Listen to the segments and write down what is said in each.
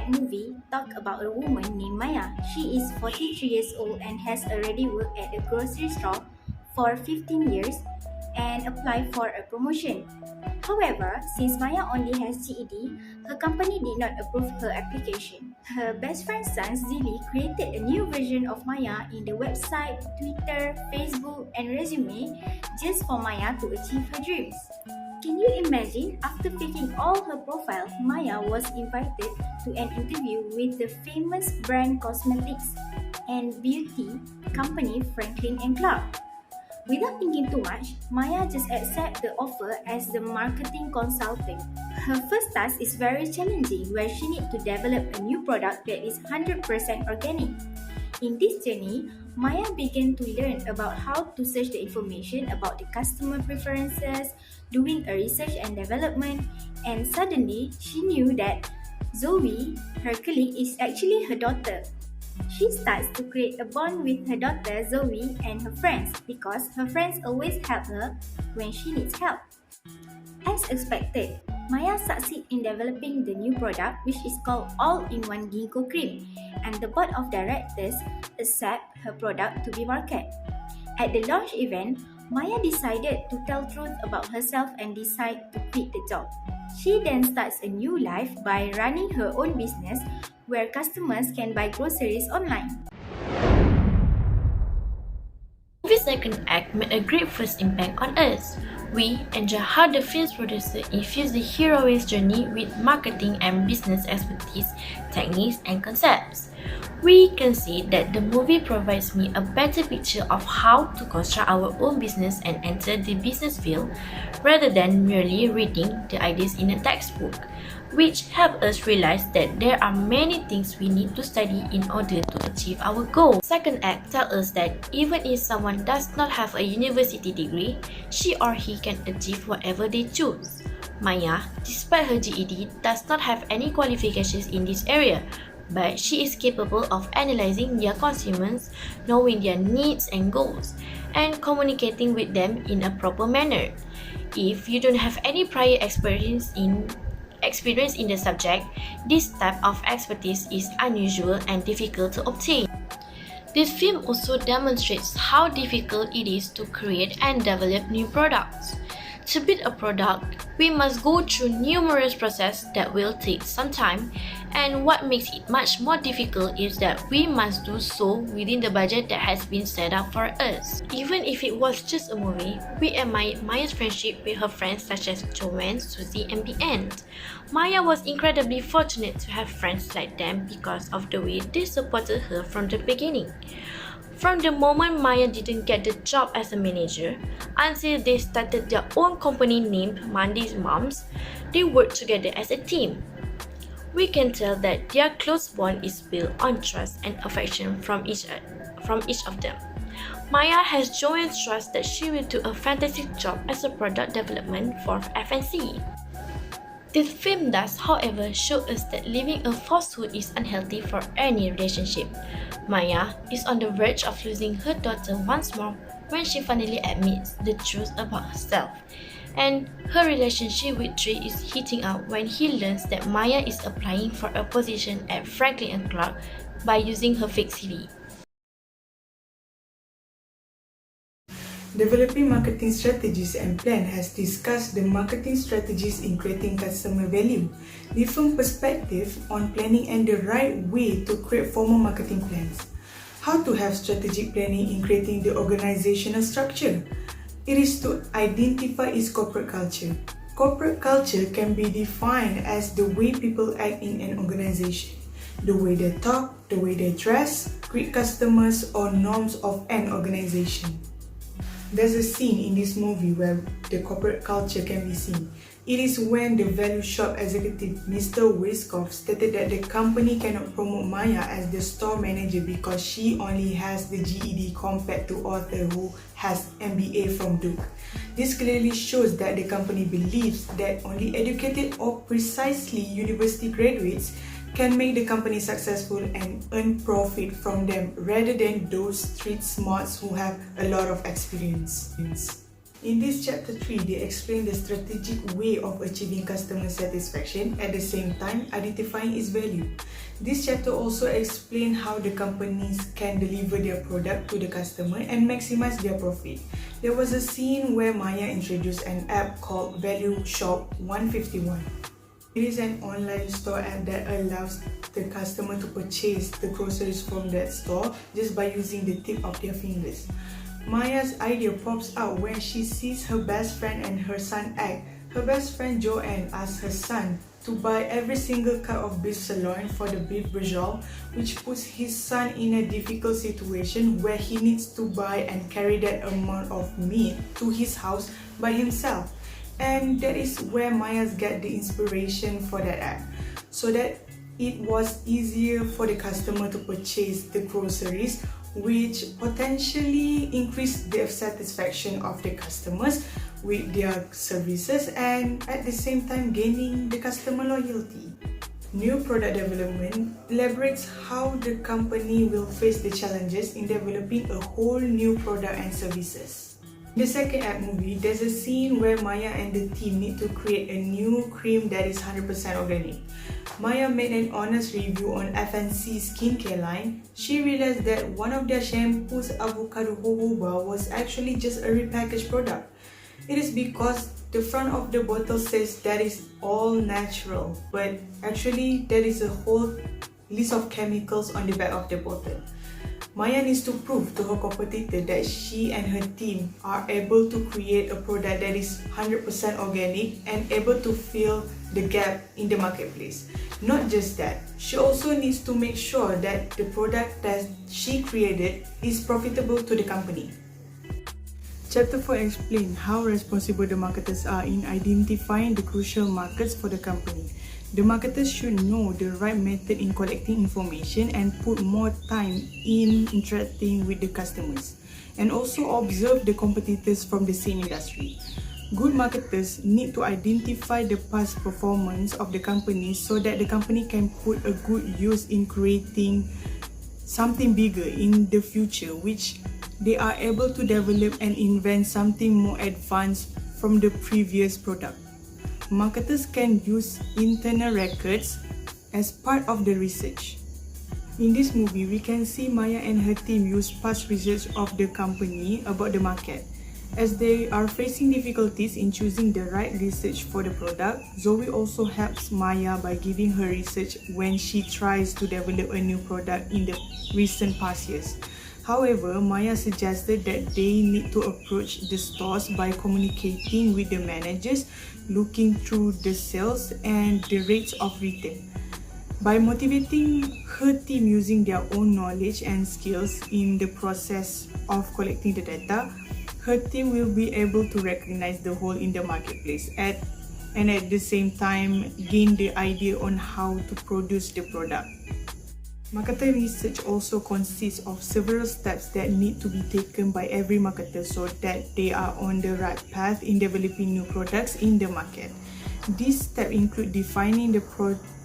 that movie talk about a woman named Maya. She is 43 years old and has already worked at a grocery store for 15 years and applied for a promotion. However, since Maya only has GED, her company did not approve her application. Her best friend's son, Zili, created a new version of Maya in the website, Twitter, Facebook, and resume just for Maya to achieve her dreams. Can you imagine, after taking all her profiles, Maya was invited to an interview with the famous brand cosmetics and beauty company Franklin & Clark. Without thinking too much, Maya just accepted the offer as the marketing consultant. Her first task is very challenging, where she needs to develop a new product that is 100% organic. In this journey, Maya began to learn about how to search the information about the customer preferences, doing a research and development, and suddenly she knew that Zoe, her colleague, is actually her daughter. She starts to create a bond with her daughter Zoe and her friends because her friends always help her when she needs help. As expected, Maya succeeds in developing the new product, which is called All-in-One Ginkgo Cream, and the board of directors accept her product to be marketed. At the launch event, Maya decided to tell truth about herself and decide to quit the job. She then starts a new life by running her own business where customers can buy groceries online. The second act made a great first impact on us. We enjoy how the film's producer infused the heroine's journey with marketing and business expertise, techniques, and concepts. We can see that the movie provides me a better picture of how to construct our own business and enter the business field rather than merely reading the ideas in a textbook, which help us realize that there are many things we need to study in order to achieve our goal. Second act tells us that even if someone does not have a university degree, she or he can achieve whatever they choose. Maya, despite her GED, does not have any qualifications in this area, but she is capable of analyzing their consumers, knowing their needs and goals, and communicating with them in a proper manner. If you don't have any prior experience in the subject, this type of expertise is unusual and difficult to obtain. This film also demonstrates how difficult it is to create and develop new products. To build a product, we must go through numerous processes that will take some time, and what makes it much more difficult is that we must do so within the budget that has been set up for us. Even if it was just a movie, we admired Maya's friendship with her friends such as Joanne, Susie, and BN. Maya was incredibly fortunate to have friends like them because of the way they supported her from the beginning. From the moment Maya didn't get the job as a manager until they started their own company named Mandy's Moms, they worked together as a team. We can tell that their close bond is built on trust and affection from each of them. Maya has Joanne's trust that she will do a fantastic job as a product development for FNC. This film does, however, show us that living a falsehood is unhealthy for any relationship. Maya is on the verge of losing her daughter once more when she finally admits the truth about herself. And her relationship with Trey is heating up when he learns that Maya is applying for a position at Franklin & Clark by using her fake CV. Developing marketing strategies and plan has discussed the marketing strategies in creating customer value, different perspectives on planning and the right way to create formal marketing plans. How to have strategic planning in creating the organizational structure. It is to identify its corporate culture. Corporate culture can be defined as the way people act in an organization, the way they talk, the way they dress, greet customers, or norms of an organization. There's a scene in this movie where the corporate culture can be seen. It is when the value shop executive Mr. Wiskoff stated that the company cannot promote Maya as the store manager because she only has the GED compared to Arthur who has MBA from Duke. This clearly shows that the company believes that only educated or precisely university graduates can make the company successful and earn profit from them rather than those street smarts who have a lot of experience. In this chapter 3, they explain the strategic way of achieving customer satisfaction at the same time identifying its value. This chapter also explains how the companies can deliver their product to the customer and maximize their profit. There was a scene where Maya introduced an app called Value Shop 151. It is an online store app that allows the customer to purchase the groceries from that store just by using the tip of their fingers. Maya's idea pops out when she sees her best friend and her son act. Her best friend Joanne asks her son to buy every single cut of beef sirloin for the beef bourgeois, which puts his son in a difficult situation where he needs to buy and carry that amount of meat to his house by himself. And that is where Maya get the inspiration for that app, so that it was easier for the customer to purchase the groceries, which potentially increase the satisfaction of the customers with their services and at the same time gaining the customer loyalty. New product development elaborates how the company will face the challenges in developing a whole new product and services. In the second act movie, there's a scene where Maya and the team need to create a new cream that is 100% organic. Maya made an honest review on FNC skincare line. She realized that one of their shampoos, avocado jojoba, was actually just a repackaged product. It is because the front of the bottle says that is all natural, but actually there is a whole list of chemicals on the back of the bottle. Maya needs to prove to her competitor that she and her team are able to create a product that is 100% organic and able to fill the gap in the marketplace. Not just that, she also needs to make sure that the product that she created is profitable to the company. Chapter 4 explains how responsible the marketers are in identifying the crucial markets for the company. The marketers should know the right method in collecting information and put more time in interacting with the customers, and also observe the competitors from the same industry. Good marketers need to identify the past performance of the company so that the company can put a good use in creating something bigger in the future, which they are able to develop and invent something more advanced from the previous product. Marketers can use internal records as part of the research. In this movie, we can see Maya and her team use past research of the company about the market. As they are facing difficulties in choosing the right research for the product, Zoe also helps Maya by giving her research when she tries to develop a new product in the recent past years. However, Maya suggested that they need to approach the stores by communicating with the managers, looking through the sales and the rates of return. By motivating her team using their own knowledge and skills in the process of collecting the data, her team will be able to recognize the hole in the marketplace and at the same time gain the idea on how to produce the product. Marketer research also consists of several steps that need to be taken by every marketer so that they are on the right path in developing new products in the market. These steps include defining the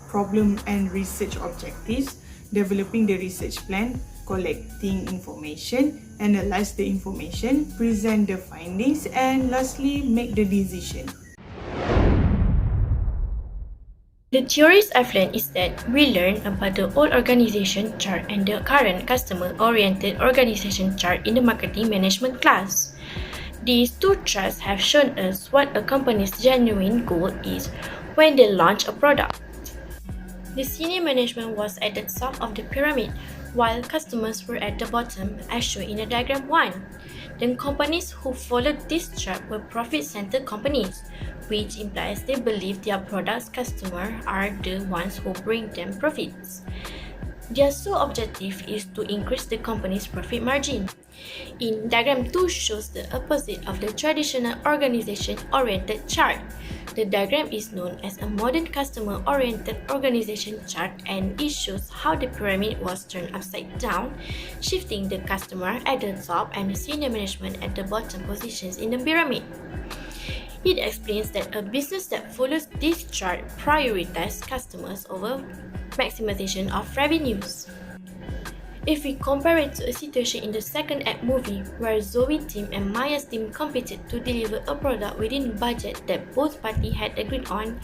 problem and research objectives, developing the research plan, collecting information, analyze the information, present the findings, and lastly, make the decision. The theories I've learned is that we learn about the old organization chart and the current customer-oriented organization chart in the marketing management class. These two charts have shown us what a company's genuine goal is when they launch a product. The senior management was at the top of the pyramid, while customers were at the bottom, as shown in the diagram 1. The companies who followed this chart were profit-centered companies, which implies they believe their product's customers are the ones who bring them profits. Their sole objective is to increase the company's profit margin. In diagram 2 shows the opposite of the traditional organization-oriented chart. The diagram is known as a modern customer-oriented organization chart, and it shows how the pyramid was turned upside down, shifting the customer at the top and the senior management at the bottom positions in the pyramid. It explains that a business that follows this chart prioritizes customers over maximization of revenues. If we compare it to a situation in the second act movie where Zoe's team and Maya's team competed to deliver a product within a budget that both parties had agreed on,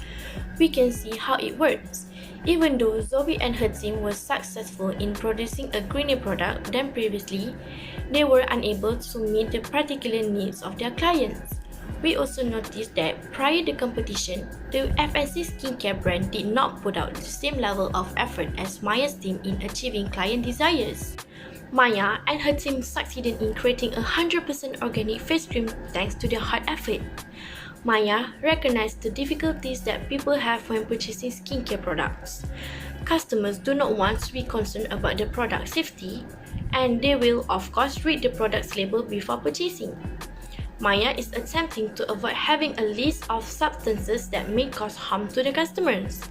we can see how it works. Even though Zoe and her team were successful in producing a greener product than previously, they were unable to meet the particular needs of their clients. We also noticed that prior to competition, the FNC skincare brand did not put out the same level of effort as Maya's team in achieving client desires. Maya and her team succeeded in creating a 100% organic face cream thanks to their hard effort. Maya recognized the difficulties that people have when purchasing skincare products. Customers do not want to be concerned about the product safety, and they will, of course, read the product's label before purchasing. Maya is attempting to avoid having a list of substances that may cause harm to the customers.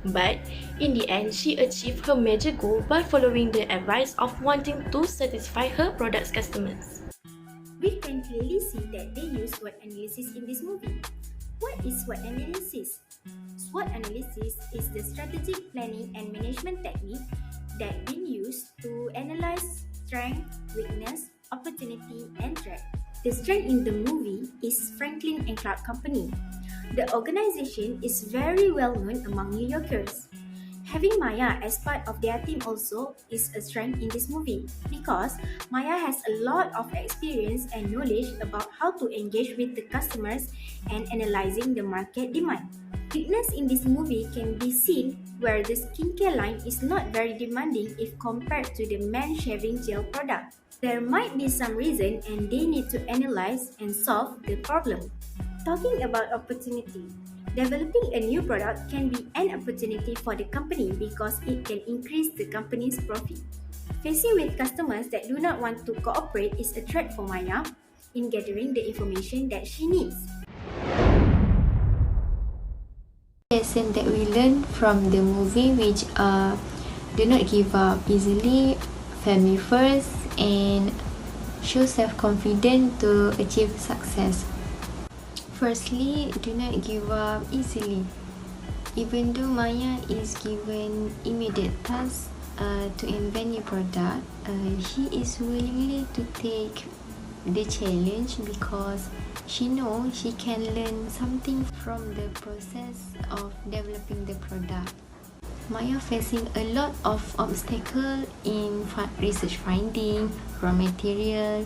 But in the end, she achieved her major goal by following the advice of wanting to satisfy her product's customers. We can clearly see that they use SWOT analysis in this movie. What is SWOT analysis? SWOT analysis is the strategic planning and management technique that been used to analyze strength, weakness, opportunity, and threat. The strength in the movie is Franklin and Clark Company. The organization is very well known among New Yorkers. Having Maya as part of their team also is a strength in this movie because Maya has a lot of experience and knowledge about how to engage with the customers and analyzing the market demand. Weakness in this movie can be seen where the skincare line is not very demanding if compared to the man shaving gel product. There might be some reason and they need to analyze and solve the problem. Talking about opportunity, developing a new product can be an opportunity for the company because it can increase the company's profit. Facing with customers that do not want to cooperate is a threat for Maya in gathering the information that she needs. Lesson that we learn from the movie, which are do not give up easily, family first, and show self-confidence to achieve success. Firstly, do not give up easily. Even though Maya is given immediate tasks to invent new product, she is willingly to take the challenge because she knows she can learn something from the process of developing the product. Maya facing a lot of obstacles in research finding, raw material,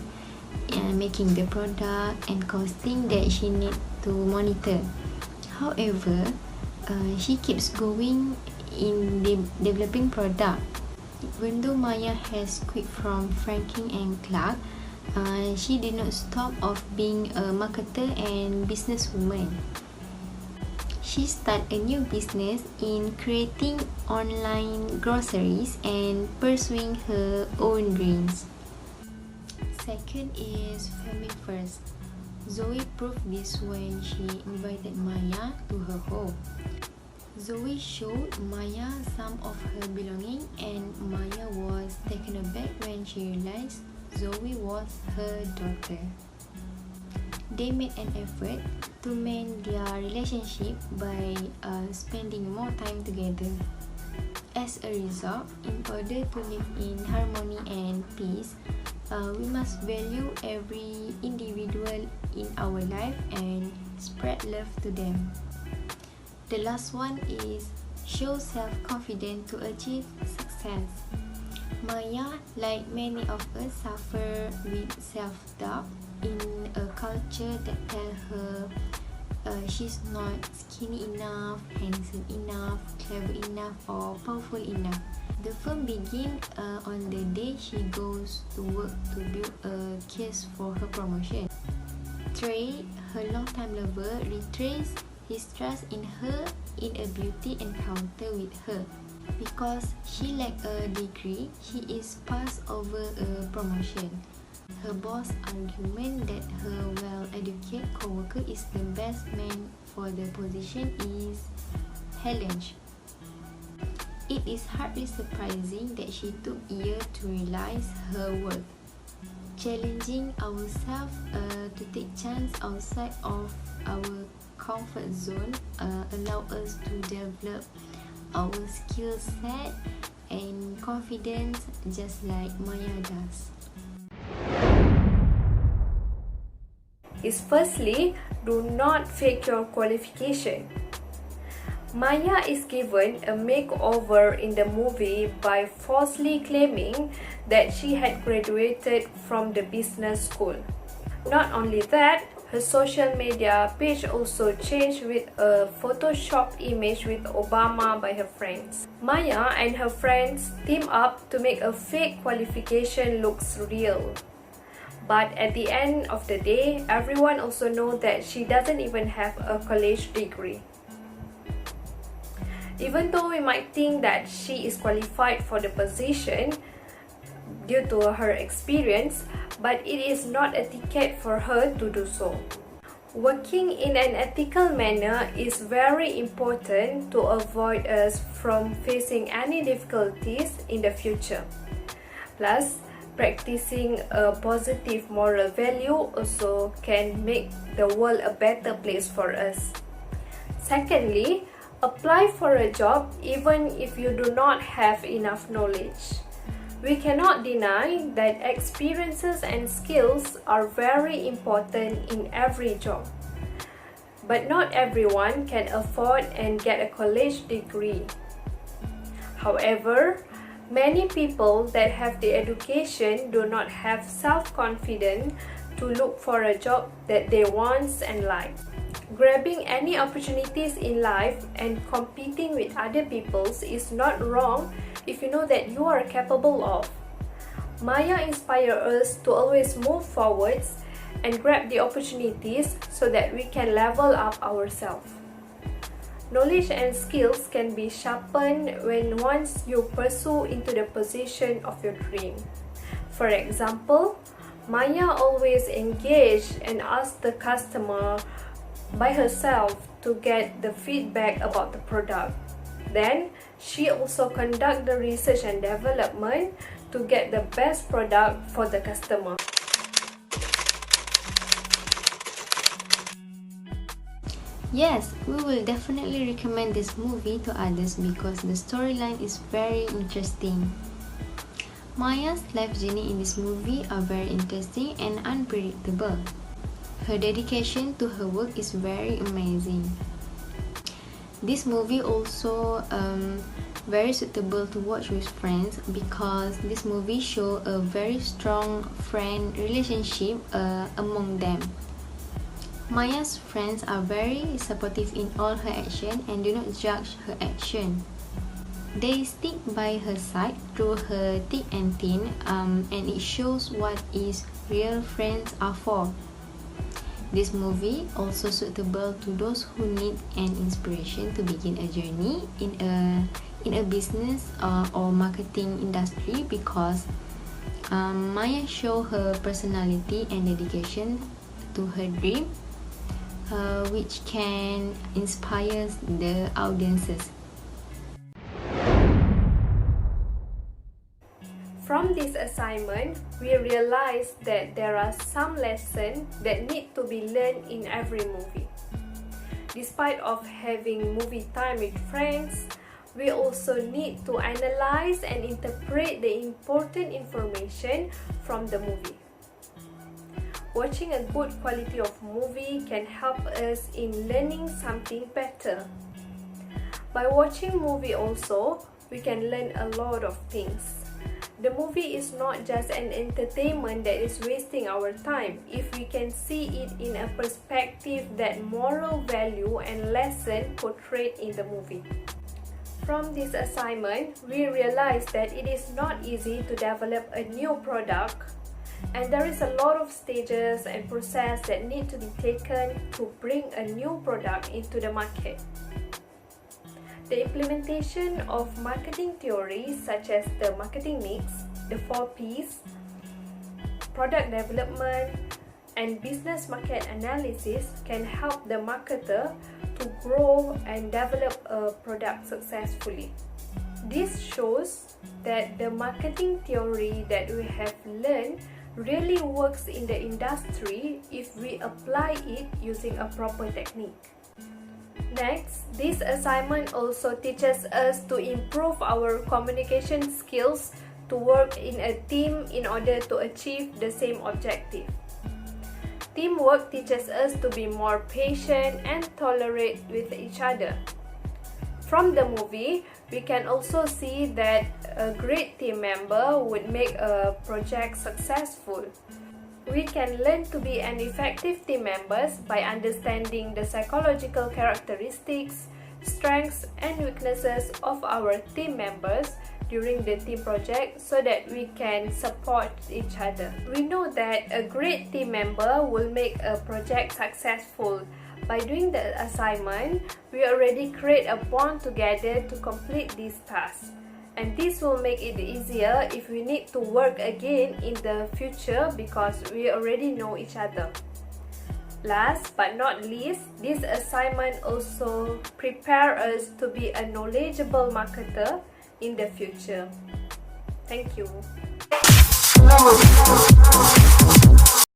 and making the product and costing that she need to monitor. However, she keeps going in developing product. Even though Maya has quit from Franklin and Clark, she did not stop of being a marketer and businesswoman. She started a new business in creating online groceries and pursuing her own dreams. Second is family first. Zoe proved this when she invited Maya to her home. Zoe showed Maya some of her belongings and Maya was taken aback when she realized Zoe was her daughter. They made an effort to mend their relationship by spending more time together. As a result, in order to live in harmony and peace, we must value every individual in our life and spread love to them. The last one is show self-confidence to achieve success. Maya, like many of us, suffer with self-doubt in a culture that tells her she's not skinny enough, handsome enough, clever enough, or powerful enough. The film begins on the day she goes to work to build a case for her promotion. Trey, her long-time lover, retraces his trust in her in a beauty encounter with her. Because she lacks a degree, he is passed over a promotion. Her boss' argument that her well-educated co-worker is the best man for the position is challenged. It is hardly surprising that she took years to realize her worth. Challenging ourselves to take chance outside of our comfort zone allow us to develop our skill set and confidence just like Maya does. Is firstly, do not fake your qualification. Maya is given a makeover in the movie by falsely claiming that she had graduated from the business school. Not only that, her social media page also changed with a photoshopped image with Obama by her friends. Maya and her friends team up to make a fake qualification looks real. But at the end of the day, everyone also knows that she doesn't even have a college degree. Even though we might think that she is qualified for the position due to her experience, but it is not a ticket for her to do so. Working in an ethical manner is very important to avoid us from facing any difficulties in the future. Plus, practicing a positive moral value also can make the world a better place for us. Secondly, apply for a job even if you do not have enough knowledge. We cannot deny that experiences and skills are very important in every job. But not everyone can afford and get a college degree. However, many people that have the education do not have self-confidence to look for a job that they want and like. Grabbing any opportunities in life and competing with other people is not wrong if you know that you are capable of. Maya inspires us to always move forwards and grab the opportunities so that we can level up ourselves. Knowledge and skills can be sharpened when once you pursue into the position of your dream. For example, Maya always engaged and asked the customer by herself to get the feedback about the product. Then, she also conduct the research and development to get the best product for the customer. Yes, we will definitely recommend this movie to others because the storyline is very interesting. Maya's life journey in this movie are very interesting and unpredictable. Her dedication to her work is very amazing. This movie also very suitable to watch with friends because this movie show a very strong friend relationship among them. Maya's friends are very supportive in all her action and do not judge her action. They stick by her side through her thick and thin, and it shows what is real friends are for. This movie also suitable to those who need an inspiration to begin a journey in a business or marketing industry because Maya show her personality and dedication to her dream, which can inspire the audiences. From this assignment, we realized that there are some lessons that need to be learned in every movie. Despite of having movie time with friends, we also need to analyze and interpret the important information from the movie. Watching a good quality of movie can help us in learning something better. By watching movie also, we can learn a lot of things. The movie is not just an entertainment that is wasting our time if we can see it in a perspective that moral value and lesson portrayed in the movie. From this assignment, we realized that it is not easy to develop a new product and there is a lot of stages and process that need to be taken to bring a new product into the market. The implementation of marketing theories such as the marketing mix, the 4 Ps, product development, and business market analysis can help the marketer to grow and develop a product successfully. This shows that the marketing theory that we have learned really works in the industry if we apply it using a proper technique. Next, this assignment also teaches us to improve our communication skills to work in a team in order to achieve the same objective. Teamwork teaches us to be more patient and tolerate with each other. From the movie, we can also see that a great team member would make a project successful. We can learn to be an effective team members by understanding the psychological characteristics, strengths, and weaknesses of our team members during the team project so that we can support each other. We know that a great team member will make a project successful. By doing the assignment, we already create a bond together to complete this task. And this will make it easier if we need to work again in the future because we already know each other. Last but not least, this assignment also prepare us to be a knowledgeable marketer in the future. Thank you.